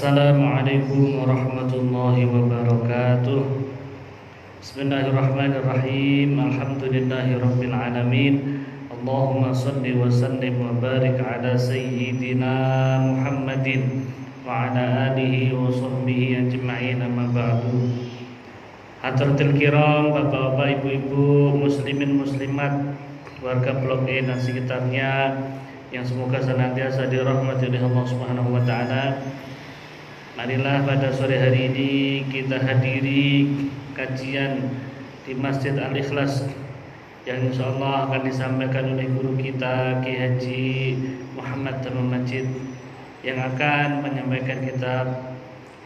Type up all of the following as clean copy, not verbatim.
Assalamualaikum warahmatullahi wabarakatuh. Bismillahirrahmanirrahim. Alhamdulillahirabbil alamin. Allahumma shalli wa sallim wa barik ala sayyidina Muhammadin wa ala alihi wa sahbihi ajma'in, amma ba'du. Hadratil kiram, bapak-bapak, ibu-ibu, muslimin muslimat, warga Blok E dan sekitarnya yang semoga senantiasa dirahmati oleh Allah Subhanahu wa taala. Marilah pada sore hari ini kita hadiri kajian di Masjid Al-Ikhlas yang insyaallah akan disampaikan oleh guru kita Ki Haji Muhammad Darul Majid yang akan menyampaikan kitab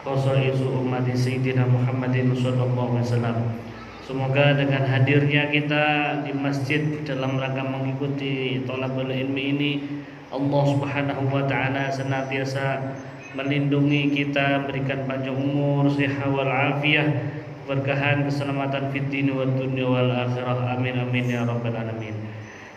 Khosaisu Ummati Sayyidina Muhammadin sallallahu alaihi wasallam. Semoga dengan hadirnya kita di masjid dalam rangka mengikuti thalabul ilmi ini, Allah Subhanahu wa taala senantiasa melindungi kita, berikan panjang umur, sehat wal afiyah, keberkahan, keselamatan fid din wad dunya wal akhirah. Amin amin ya rabbal alamin.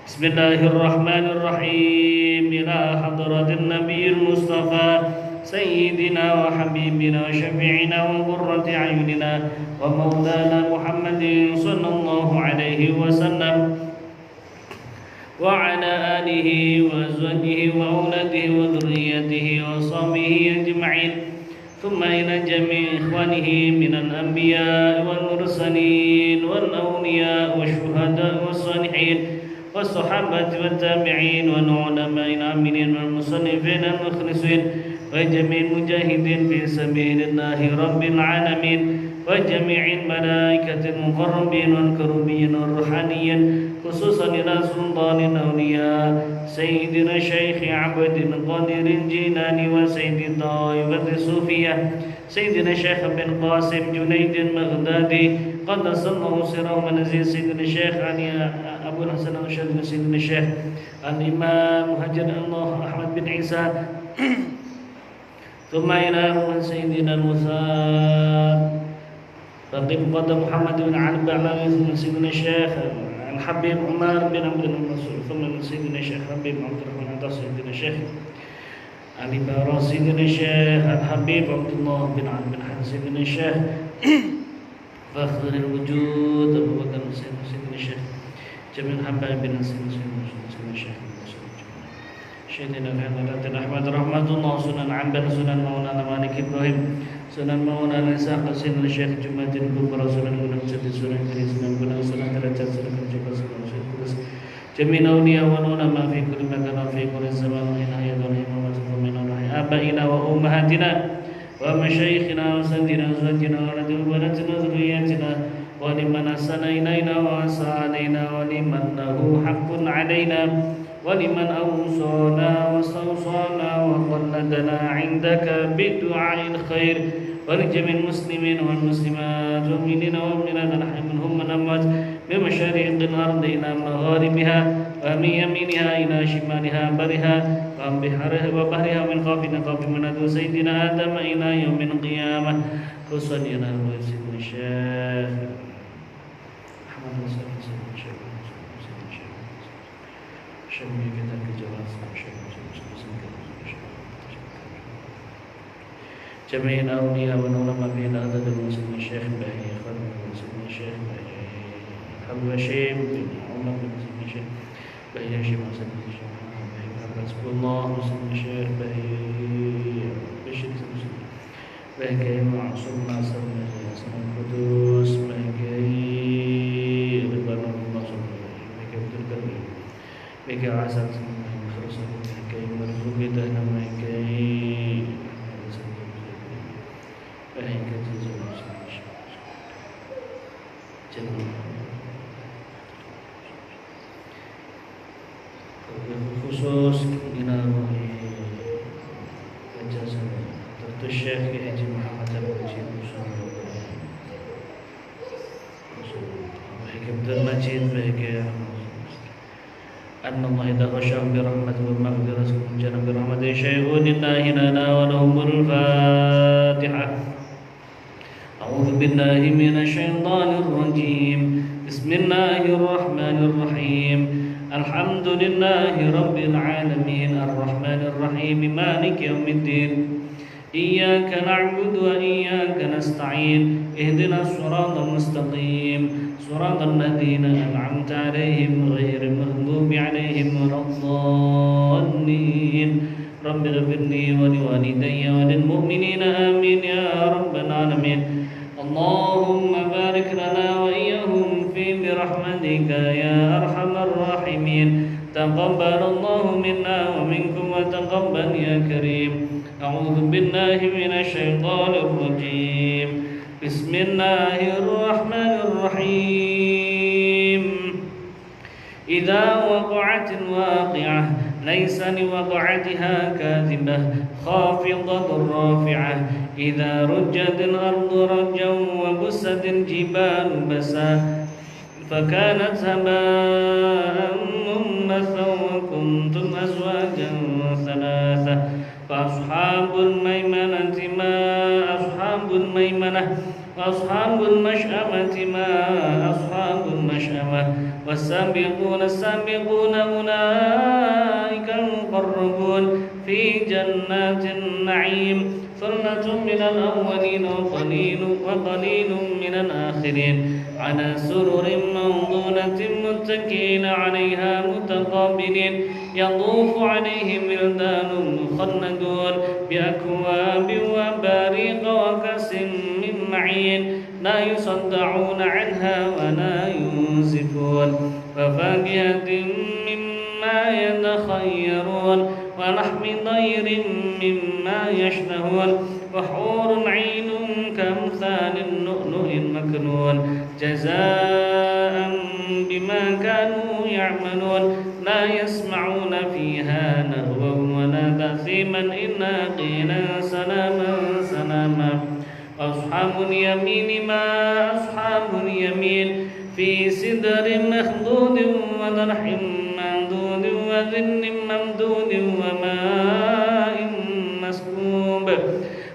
Bismillahirrahmanirrahim. Ila hadratin nabiyil mustafa sayyidina wa habibina wa syafi'ina wa qurrati ayunina wa maulana Muhammadin sallallahu alaihi wasallam wa ala alihi wa azwajihi wa auladihi wa dhurriyyatihi wa sahbihi ajma'in. Thumma ila jami' ikhwanihi minal anbiya wal mursalin wal awliya wa syuhada wa salihin wa sahabati wa tabi'in wa ulama'il aminin wal musannifin al mukhlisin wa jami' mujahidin fi sabilillahi rabbil alamin wa jami'il malaikatil muqarrabin wal karubin wal ruhaniyin, khususan ila sultanil awliya Sayyidina Syekh Abdul Qadir Jilani wa Sayyidi Taibat Sufiyah Sayyidina Syekh bin Qasim Junaid Maghdadi qaddasallahu sirrahu wa nazil Sayyidina Syekh Ali Abu Hasan al-Syadili Sayyidina Syekh Al-Imam Muhajir Allah Ahmad bin Isa thumma ila Sayyidina Musa Raqib Qadam Muhammad bin Ali Ba'la Sayyidina Syekh Al-Habib Umar bin Abdul Mas'ud thumma Sayyidina Syekh Habib Abdurrahman Atas Sayyidina Syekh Ali Bara Sayyidina Syekh Al-Habib Abdullah bin Ali bin Hasan Sayyidina Syekh Fakhrul Wujud Abu Bakar Sayyidina Syekh Jamil Habib bin Sayyidina Syekh Syedina Khairatul Ahmad Rahmatullah Sunan Ambar Sunan Maulana Malik Ibrahim Sunan Maulana Isa Qasim Syekh Jumatin Kubra Sunan Gunung Jati Sunan Kiri Sunan Gunung Sunan Derajat Sunan Jabal Sunan Syekh Kudus Jami' awliya wa ulama fi kulli makan fi kulli zaman ila yadul imam wa min abaina wa ummahatina wa masyayikhina wa sayyidina azwajina wa radhiyallahu zurriyyatina wa liman asana ilaina wa asalaina wa liman lahu haqqun alaina ولمن أوصانا واستوصانا وقلدنا عندك بدعاء الخير ولجميع المسلمين والمسلمات والمؤمنين والمؤمنات الأحياء منهم من أموات من مشارق الأرض إلى مغاربها ومن يمينها إلى شمالها برها وبحرها وبحرها من قابل قابل من أدو سيدنا آدم إلى يوم القيامة خصوصا إلى الوزير الشيخ محمد رسول الله شمي كتاب الجواز جميع الأولياء والعلماء في العدد المسلم الشيخ بهي خلف المسلم الشيخ بهي حلو شيم عمر المسلم الشيخ بهي شيم مسلم الشيخ بهي حسب الله مسلم الشيخ بهي بشر مسلم بهي كريم معصوم ناصر بهي حسن القدوس بهي كريم رضوان الله سبحانه بهي كريم الكريم بهي عسل بهي خرص بهي كريم مرزوق دهنا بهي كريم بهي كريم khusus ila rohi wajazah Dr. Syekh Haji Muhammad Al-Majid Abdul Majid bahagia anna Allah idha khasham bi rahmat wa maghfirah jana bi rahmat syai'un lillahi lana wa lahumul Fatihah. A'udzu billahi minasy syaithanir rajim. Bismillahirrahmanirrahim. Alhamdulillahi rabbil alamin arrahmanir rahim maliki yaumiddin إياك نعبد وإياك نستعين اهدنا الصراط المستقيم صراط الذين أنعمت عليهم غير المغضوب عليهم ولا الضالين رب اغفر لي ولوالدي وللمؤمنين آمين يا رب العالمين اللهم بارك لنا وإياهم في برحمتك يا أرحم الراحمين تقبل الله منا ومنكم وتقبل يا كريم أعوذ بالله من الشيطان الرجيم بسم الله الرحمن الرحيم إذا وقعت الواقعة ليس لوقعتها كاذبة خافضة رافعة إذا رجت الأرض رجا وبست الجبال بسا فكانت هباء منبثا وكنتم أزواجا ثلاثة فأصحاب الميمنة ما أصحاب الميمنة وأصحاب المشأمة ما أصحاب المشأمة والسابقون السابقون أولئك المقربون في جنات النعيم ثلة من الأولين وقليل من الآخرين على سرر موضونة متكئين عليها متقابلين يطوف عليهم ولدان مخلدون بأكواب وباريق وكأس من معين لا يصدعون عنها ولا ينزفون وفاكهة مما يتخيرون ولحم طير مما يشتهون وحور عين كأمثال اللؤلؤ المكنون جزاء بما كانوا يعملون لا يسمعون فيها لغوا ولا تأثيما إلا قيلا سلاما سلاما أصحاب اليمين ما أصحاب اليمين في سدر مخضود وذرح ممدود وظل ممدود وماء مسكوب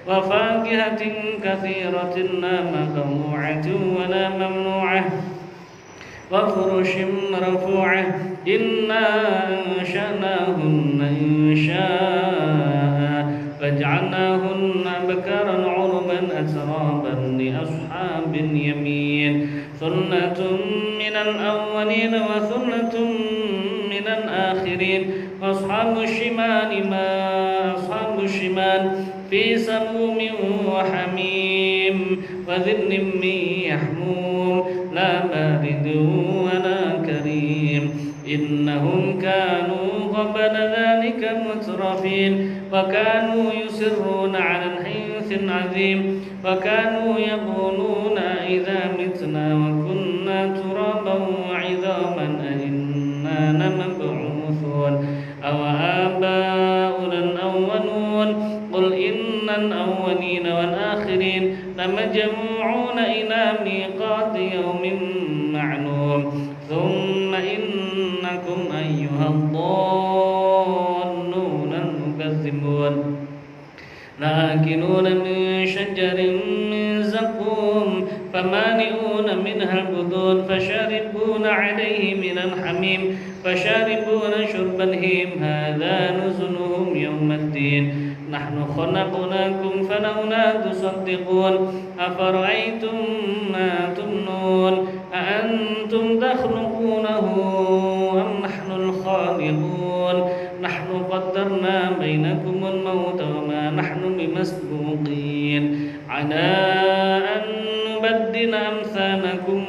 وفاكهة كثيرة لا مقطوعة ولا ممنوعة وفرش مرفوعة إنا أنشأناهن إنشاء فجعلناهن بكرا عربا أترابا لأصحاب اليمين ثلة من الأولين وثلة من الآخرين وأصحاب الشمال ما أصحاب الشمال في سموم وحميم وظل من يحموم لا بارد ولا كريم إنهم كانوا قبل ذلك مترفين وكانوا يصرون على الحنث العظيم وكانوا يقولون إذا متنا وكنا ترابا وعظاما أئنا لمبعوثون أو آباؤنا الأولون قل إن الأولين والآخرين لمجموعون إلى ميقات يوم معلوم ثم إنكم أيها الضالون المكذبون لآكلون من شجر من زقوم فمالئون منها البطون فشاربون عليه من الحميم فشاربون شرب الهيم هذا نزلهم يوم الدين نحن خلقناكم فلولا تصدقون أفرأيتم ما تمنون أأنتم تخلقونه أم نحن الخالقون نحن قدرنا بينكم الموت وما نحن بمسبوقين على أن نبدل أمثالكم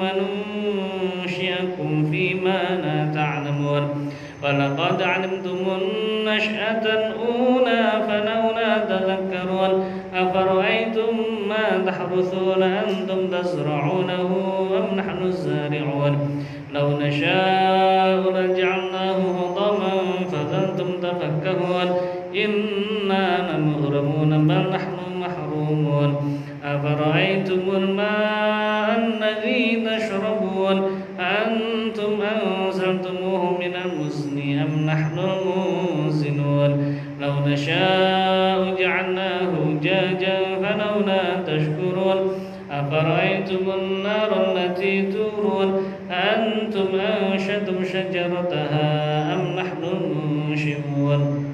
وننشئكم فيما لا تعلمون ولقد علمتم النشأة الأولى فلولا تذكرون أفرأيتم ما تحرثون أنتم تزرعونه أم نحن الزارعون لو نشاء لجعلناه حطاما فظلتم تفكهون إنا لمغرمون بل نحن محرومون أفرأيتم الماء الذي تشربون أنتم أنزلتموه من المزن أم نحن المنزلون لو نشاء جعلناه جاجا فلولا تشكرون أفرأيتم النار التي تورون أنتم أنشأتم شجرتها أم نحن المنشئون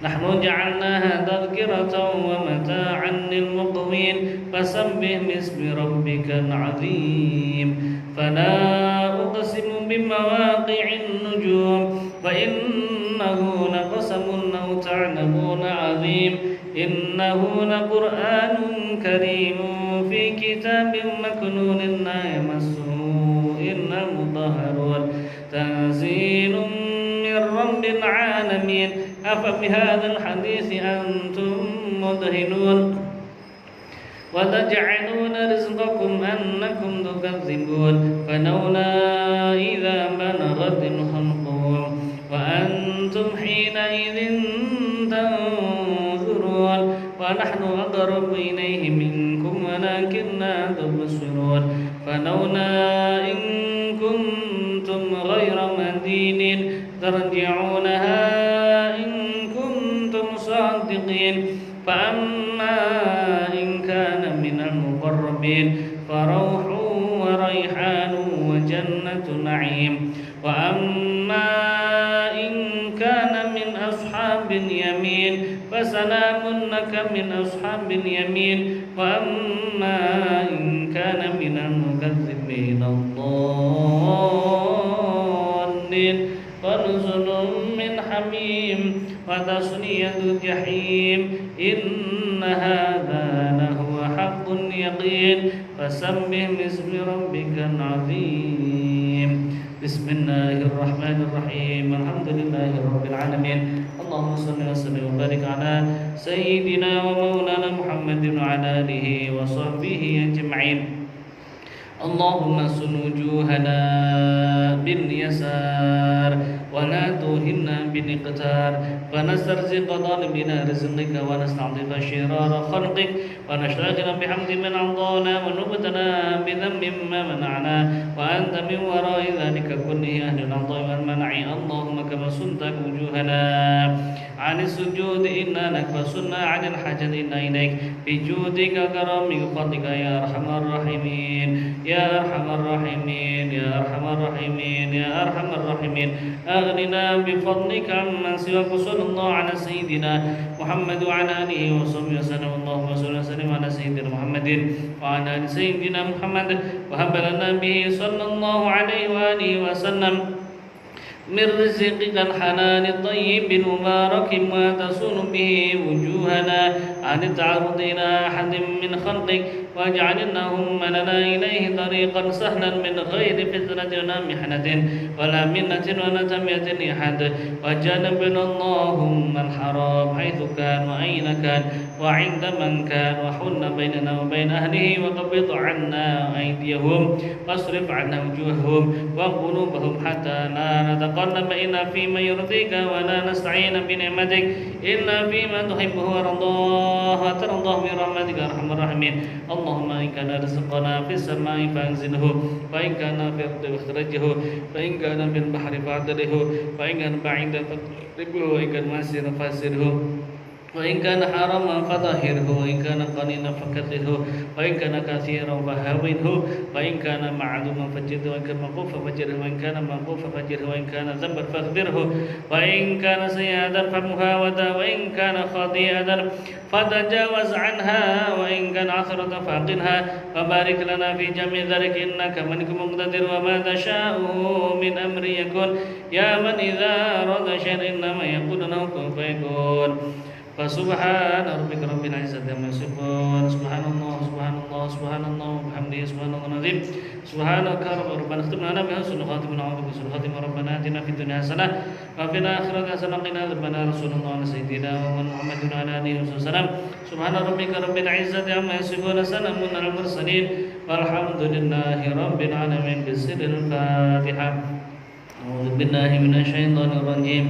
نحن جعلناها تذكرة ومتاعا للمقوين فسبح باسم ربك العظيم فلا أقسم بمواقع النجوم وإنه لقسم لو تعلمون عظيم إنه لقرآن كريم في كتاب مكنون لا يمسه إلا المطهرون تنزيل من رب العالمين أفبهذا الحديث أنتم مدهنون وتجعلون رزقكم أنكم تكذبون فلولا إذا بلغت الحلقوم وأنتم حينئذ تنظرون ونحن أقرب إليه منكم ولكن لا تبصرون فلولا إن كنتم غير مدينين ترجعونها إن كنتم صادقين فأما إن كان من المقربين فروح وريحان وجنة نعيم وأما إن كان من أصحاب اليمين فسلام لك من أصحاب اليمين وأما إن كان من المكذبين الضالين فنزل من حميم وتصلية جحيم إن هذا لهو حق اليقين فسبح باسم ربك العظيم بسم الله الرحمن الرحيم الحمد لله رب العالمين اللهم صل وسلم وبارك على سيدنا ومولانا محمد وعلى آله وصحبه أجمعين اللهم سن وجوهنا باليسار ولا توهنا بالاقتار فنسترزق ظالمنا رزقك ونستعطف شرار خلقك ونشتغل بحمد من أعطانا ونبتلى بذنب ما منعنا وأنت من وراء ذلك كله أهل العطاء والمنع اللهم كما سنت وجوهنا عن السجود إنا لك وسنا عن الحاجة إنا إليك بجودك وكرمك وفضلك يا أرحم الراحمين يا أرحم الراحمين يا أرحم الراحمين يا أرحم الراحمين أغننا بفضلك عمن سواك صلى الله على سيدنا محمد وعلى آله وصحبه وسلم اللهم صل وسلم على سيدنا محمد وعلى آل سيدنا محمد وهب لنا به صلى الله عليه وآله وسلم من رزقك الحلال الطيب المبارك ما تصون به وجوهنا عن التعرض إلى أحد من خلقك واجعل اللهم لنا إليه طريقا سهلا من غير فتنة ولا محنة ولا منة ولا تمية لأحد وجنبنا اللهم الحرام حيث كان وأين كان وعند من كان وحل بيننا وبين أهله وقبض عنا أيديهم واصرف عنا وجوههم وقلوبهم حتى لا نتقلب إلا فيما يرضيك ولا نستعين بنعمتك إلا فيما تحبه ورضاه وترضاه برحمتك يا أرحم الراحمين اللهم إن كان رزقنا في السماء فأنزله وإن كان في الأرض فاخرجه وإن كان في البحر فاعدله وإن كان بعيدا فاقربه وإن كان ماسرا فاسره وإن كان حراما فطهره وإن كان قليلا فكثره وإن كان كثيرا فهونه وإن كان معلوما فجره وإن كان موقوفا فجره وإن كان موقوفا فجره وإن كان ذنبا فاغفره وإن كان سيئة فمهاودا وإن كان خطيئة فتجاوز عنها وإن كان عثرة فاقنها وبارك لنا في جميع ذلك إنك ملك مقتدر وما تشاء من أمر يكون يا من إذا أراد شيئا إنما يقول له كن فيكون فسبحان ربك رب العزة عما يصفون سبحان الله سبحان الله سبحان الله وبحمده سبحان الله العظيم سبحانك ربنا اختم لنا بحسن خاتم ونعوذ بك من خاتم ربنا آتنا في الدنيا حسنة وفي الآخرة حسنة وقنا عذاب النار رسول الله على سيدنا محمد وعلى آله وسلم سبحان ربك رب العزة عما يصفون سلام على المرسلين والحمد لله رب العالمين بسر الفاتحة أعوذ بالله من الشيطان الرجيم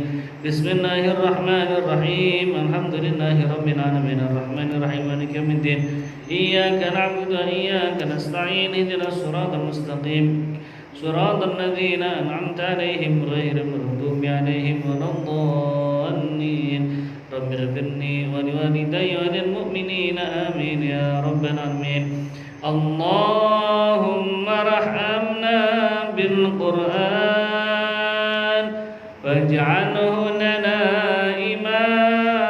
بسم الله الرحمن الرحيم الحمد لله رب العالمين الرحمن الرحيم مالك يوم الدين إياك نعبد وإياك نستعين اهدنا الصراط المستقيم صراط الذين أنعمت عليهم غير المغضوب عليهم ولا الضالين رب اغفر لي ولوالدي وللمؤمنين آمين يا رب العالمين اللهم ارحمنا بالقرآن واجعله لنا إماما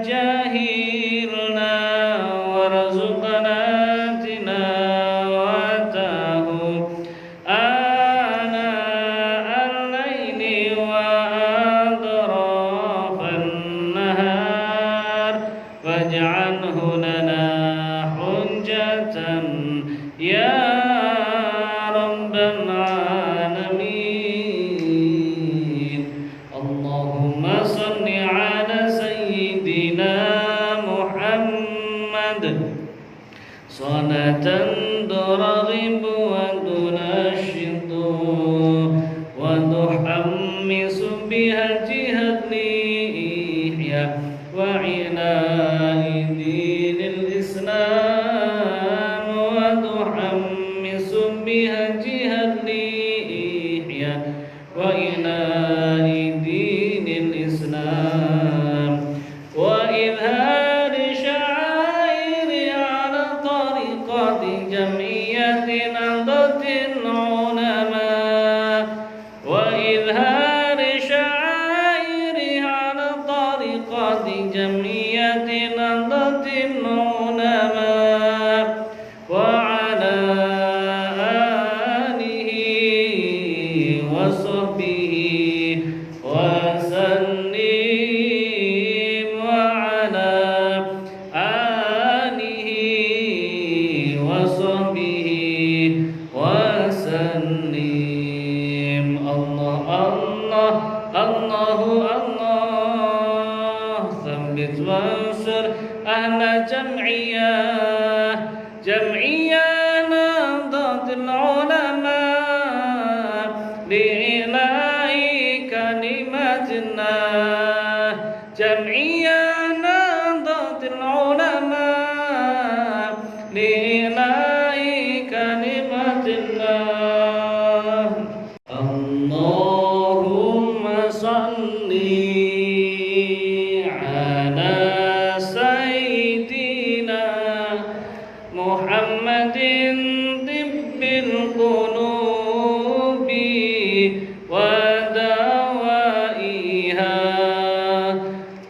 جاهلنا وارزقنا تلاوته آناء الليل وأطراف النهار واجعله لنا حجة يا رب العالمين. اللهم صل على سيدنا محمد صلاة ترغب وتنشط وتحمس بها جهة الإحياء وعناء دين الإسلام وتحمس بها جهة الإحياء وعناء دين الإسلام وإظهار شعائر على طريقة جمعية نهضة العلماء وإظهار شعائر على طريقة جمعية نهضة العلماء وعلى آله وصحبه وسلم وعلى آله وصحبه وسلم. الله الله الله الله. ثبت وانصر أهل جمعية نهضة العلماء لإعلاء كلمتنا جمعية نهضة العلماء لإعلاء كلمة الله. اللهم صل على سيدنا محمد طب القلوب ودوائها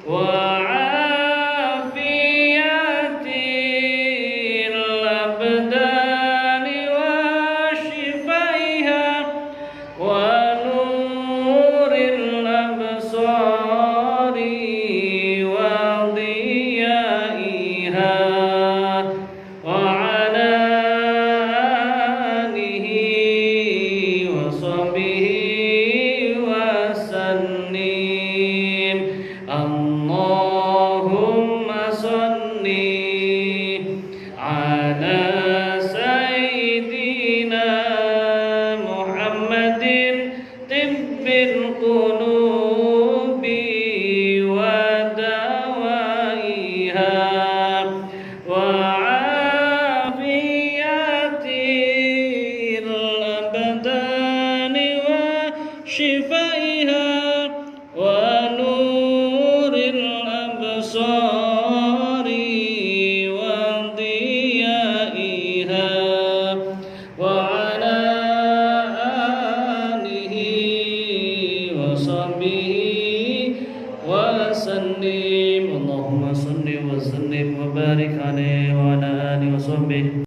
وعافية الأبدان وشفائها ونور الأبصار وضيائها وعلى آله وصحبه وسلم. اللهم صل على سيدنا محمد طب القلوب ودوائها وعافية الأبدان وشفائها ونور الأبصار وضيائها وعلى آله وصحبه وسلم. اللهم صل وسلم وبارك عليه وعلى آله وصحبه